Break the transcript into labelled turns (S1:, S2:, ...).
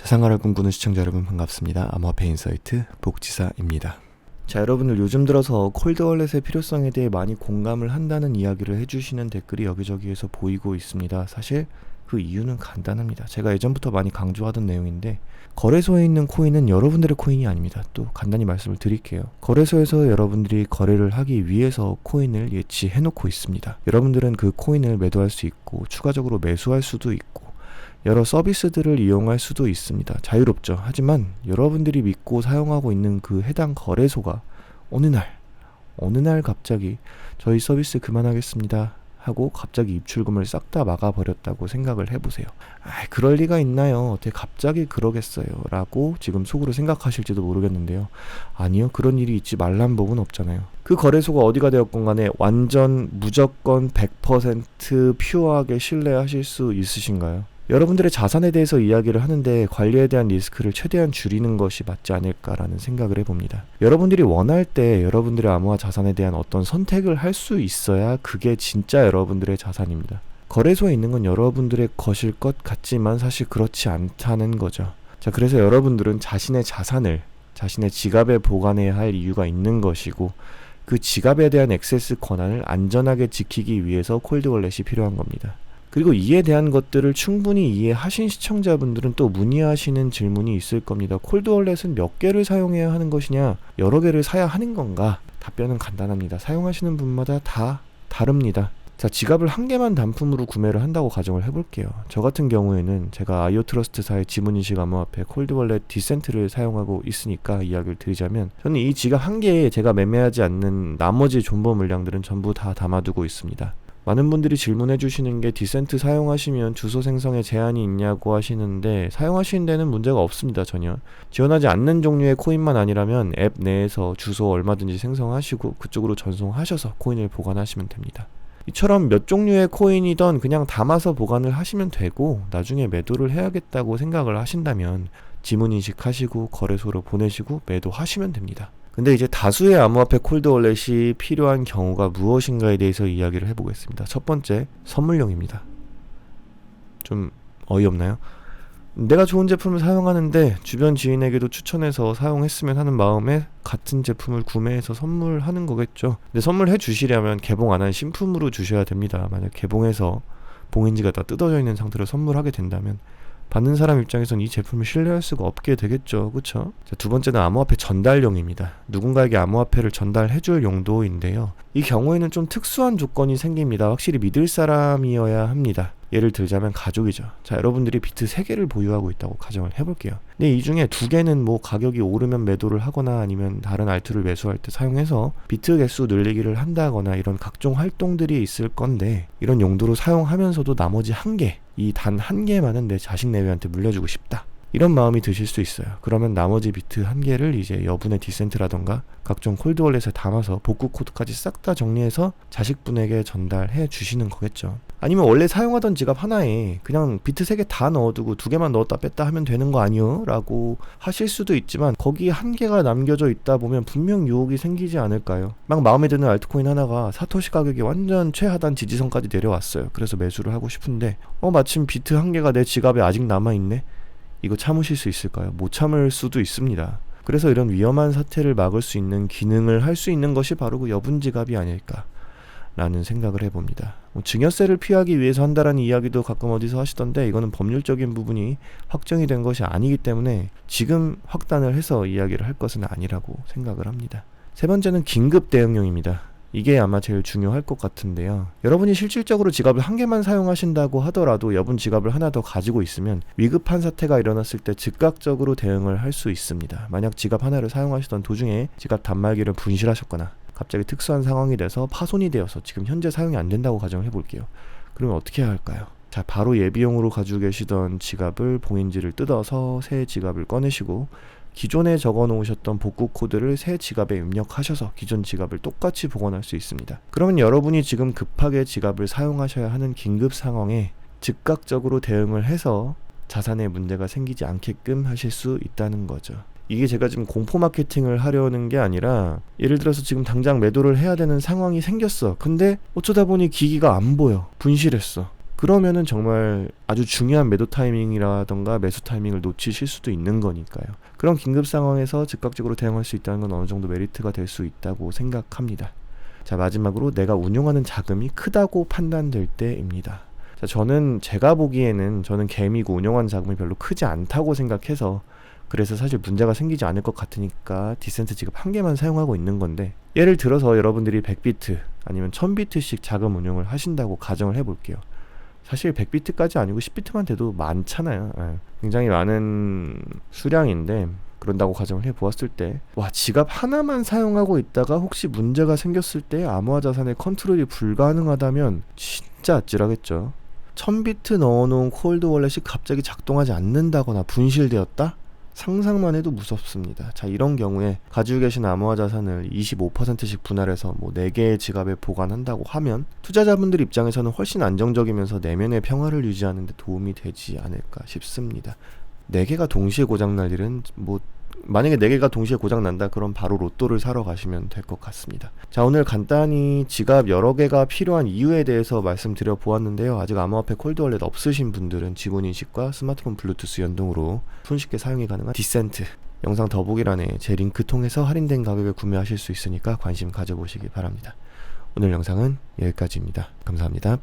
S1: 자산가를 꿈꾸는 시청자 여러분 반갑습니다. 암호화폐 인사이트 복지사입니다. 자, 여러분들 요즘 들어서 콜드월렛의 필요성에 대해 많이 공감을 한다는 이야기를 해주시는 댓글이 여기저기에서 보이고 있습니다. 사실 그 이유는 간단합니다. 제가 예전부터 많이 강조하던 내용인데, 거래소에 있는 코인은 여러분들의 코인이 아닙니다. 또 간단히 말씀을 드릴게요. 거래소에서 여러분들이 거래를 하기 위해서 코인을 예치해 놓고 있습니다. 여러분들은 그 코인을 매도할 수 있고 추가적으로 매수할 수도 있고 여러 서비스들을 이용할 수도 있습니다. 자유롭죠. 하지만 여러분들이 믿고 사용하고 있는 그 해당 거래소가 어느 날 갑자기 저희 서비스 그만하겠습니다 하고 갑자기 입출금을 싹 다 막아버렸다고 생각을 해보세요. 그럴 리가 있나요? 어떻게 갑자기 그러겠어요? 라고 지금 속으로 생각하실지도 모르겠는데요. 아니요, 그런 일이 있지 말란 법은 없잖아요. 그 거래소가 어디가 되었건 간에 완전 무조건 100% 퓨어하게 신뢰하실 수 있으신가요? 여러분들의 자산에 대해서 이야기를 하는데 관리에 대한 리스크를 최대한 줄이는 것이 맞지 않을까라는 생각을 해봅니다. 여러분들이 원할 때 여러분들의 암호화 자산에 대한 어떤 선택을 할 수 있어야 그게 진짜 여러분들의 자산입니다. 거래소에 있는 건 여러분들의 것일 것 같지만 사실 그렇지 않다는 거죠. 자, 그래서 여러분들은 자신의 자산을 자신의 지갑에 보관해야 할 이유가 있는 것이고, 그 지갑에 대한 액세스 권한을 안전하게 지키기 위해서 콜드월렛이 필요한 겁니다. 그리고 이에 대한 것들을 충분히 이해하신 시청자분들은 또 문의하시는 질문이 있을 겁니다. 콜드월렛은 몇 개를 사용해야 하는 것이냐, 여러 개를 사야 하는 건가? 답변은 간단합니다. 사용하시는 분마다 다 다릅니다. 자, 지갑을 한 개만 단품으로 구매를 한다고 가정을 해볼게요. 저 같은 경우에는 제가 아이오트러스트사의 지문인식 암호화폐 콜드월렛 디센트를 사용하고 있으니까 이야기를 드리자면, 저는 이 지갑 한 개에 제가 매매하지 않는 나머지 존버 물량들은 전부 다 담아두고 있습니다. 많은 분들이 질문해 주시는 게 디센트 사용하시면 주소 생성에 제한이 있냐고 하시는데, 사용하시는 데는 문제가 없습니다. 전혀. 지원하지 않는 종류의 코인만 아니라면 앱 내에서 주소 얼마든지 생성하시고 그쪽으로 전송하셔서 코인을 보관하시면 됩니다. 이처럼 몇 종류의 코인이던 그냥 담아서 보관을 하시면 되고, 나중에 매도를 해야겠다고 생각을 하신다면 지문인식 하시고 거래소로 보내시고 매도하시면 됩니다. 근데 이제 다수의 암호화폐 콜드월렛이 필요한 경우가 무엇인가에 대해서 이야기를 해보겠습니다. 첫 번째, 선물용입니다. 좀 어이없나요? 내가 좋은 제품을 사용하는데 주변 지인에게도 추천해서 사용했으면 하는 마음에 같은 제품을 구매해서 선물하는 거겠죠. 근데 선물해 주시려면 개봉 안 한 신품으로 주셔야 됩니다. 만약 개봉해서 봉인지가 다 뜯어져 있는 상태로 선물하게 된다면 받는 사람 입장에선 이 제품을 신뢰할 수가 없게 되겠죠. 그쵸? 자, 두 번째는 암호화폐 전달용입니다. 누군가에게 암호화폐를 전달해줄 용도인데요. 이 경우에는 좀 특수한 조건이 생깁니다. 확실히 믿을 사람이어야 합니다. 예를 들자면 가족이죠. 자, 여러분들이 비트 3개를 보유하고 있다고 가정을 해볼게요. 근데 이 중에 2개는 뭐 가격이 오르면 매도를 하거나 아니면 다른 알트를 매수할 때 사용해서 비트 개수 늘리기를 한다거나 이런 각종 활동들이 있을 건데, 이런 용도로 사용하면서도 나머지 1개, 이 단 1개만은 내 자식 내외한테 물려주고 싶다, 이런 마음이 드실 수 있어요. 그러면 나머지 비트 1개를 이제 여분의 디센트라던가 각종 콜드월렛에 담아서 복구 코드까지 싹 다 정리해서 자식분에게 전달해 주시는 거겠죠. 아니면 원래 사용하던 지갑 하나에 그냥 비트 3개 다 넣어두고 2개만 넣었다 뺐다 하면 되는 거 아니요? 라고 하실 수도 있지만, 거기 1개가 남겨져 있다 보면 분명 유혹이 생기지 않을까요? 막 마음에 드는 알트코인 하나가 사토시 가격이 완전 최하단 지지선까지 내려왔어요. 그래서 매수를 하고 싶은데 마침 비트 1개가 내 지갑에 아직 남아있네? 이거 참으실 수 있을까요? 못 참을 수도 있습니다. 그래서 이런 위험한 사태를 막을 수 있는 기능을 할 수 있는 것이 바로 그 여분 지갑이 아닐까 라는 생각을 해봅니다. 증여세를 피하기 위해서 한다라는 이야기도 가끔 어디서 하시던데, 이거는 법률적인 부분이 확정이 된 것이 아니기 때문에 지금 확단을 해서 이야기를 할 것은 아니라고 생각을 합니다. 세 번째는 긴급 대응용입니다. 이게 아마 제일 중요할 것 같은데요. 여러분이 실질적으로 지갑을 1개만 사용하신다고 하더라도 여분 지갑을 하나 더 가지고 있으면 위급한 사태가 일어났을 때 즉각적으로 대응을 할 수 있습니다. 만약 지갑 하나를 사용하시던 도중에 지갑 단말기를 분실하셨거나 갑자기 특수한 상황이 돼서 파손이 되어서 지금 현재 사용이 안 된다고 가정을 해볼게요. 그러면 어떻게 해야 할까요? 자, 바로 예비용으로 가지고 계시던 지갑을 봉인지를 뜯어서 새 지갑을 꺼내시고 기존에 적어 놓으셨던 복구 코드를 새 지갑에 입력하셔서 기존 지갑을 똑같이 복원할 수 있습니다. 그러면 여러분이 지금 급하게 지갑을 사용하셔야 하는 긴급 상황에 즉각적으로 대응을 해서 자산에 문제가 생기지 않게끔 하실 수 있다는 거죠. 이게 제가 지금 공포 마케팅을 하려는 게 아니라, 예를 들어서 지금 당장 매도를 해야 되는 상황이 생겼어. 근데 어쩌다 보니 기기가 안 보여. 분실했어. 그러면은 정말 아주 중요한 매도 타이밍이라던가 매수 타이밍을 놓치실 수도 있는 거니까요. 그런 긴급 상황에서 즉각적으로 대응할 수 있다는 건 어느 정도 메리트가 될 수 있다고 생각합니다. 자, 마지막으로 내가 운용하는 자금이 크다고 판단될 때입니다. 자, 제가 보기에는 저는 개미고 운용하는 자금이 별로 크지 않다고 생각해서, 그래서 사실 문제가 생기지 않을 것 같으니까 디센트 지급 한 개만 사용하고 있는 건데, 예를 들어서 여러분들이 100비트 아니면 1000비트씩 자금 운용을 하신다고 가정을 해볼게요. 사실 100비트까지 아니고 10비트만 돼도 많잖아요. 굉장히 많은 수량인데, 그런다고 가정을 해보았을 때, 와, 지갑 하나만 사용하고 있다가 혹시 문제가 생겼을 때 암호화 자산의 컨트롤이 불가능하다면 진짜 아찔하겠죠. 1000비트 넣어놓은 콜드 월렛이 갑자기 작동하지 않는다거나 분실되었다? 상상만 해도 무섭습니다. 자, 이런 경우에 가지고 계신 암호화 자산을 25%씩 분할해서 4개의 지갑에 보관한다고 하면 투자자분들 입장에서는 훨씬 안정적이면서 내면의 평화를 유지하는 데 도움이 되지 않을까 싶습니다. 4개가 동시에 고장날 일은 만약에 4개가 동시에 고장난다, 그럼 바로 로또를 사러 가시면 될 것 같습니다. 자, 오늘 간단히 지갑 여러 개가 필요한 이유에 대해서 말씀드려 보았는데요. 아직 암호화폐 콜드월렛 없으신 분들은 지문인식과 스마트폰 블루투스 연동으로 손쉽게 사용이 가능한 디센트, 영상 더보기란에 제 링크 통해서 할인된 가격에 구매하실 수 있으니까 관심 가져보시기 바랍니다. 오늘 영상은 여기까지입니다. 감사합니다.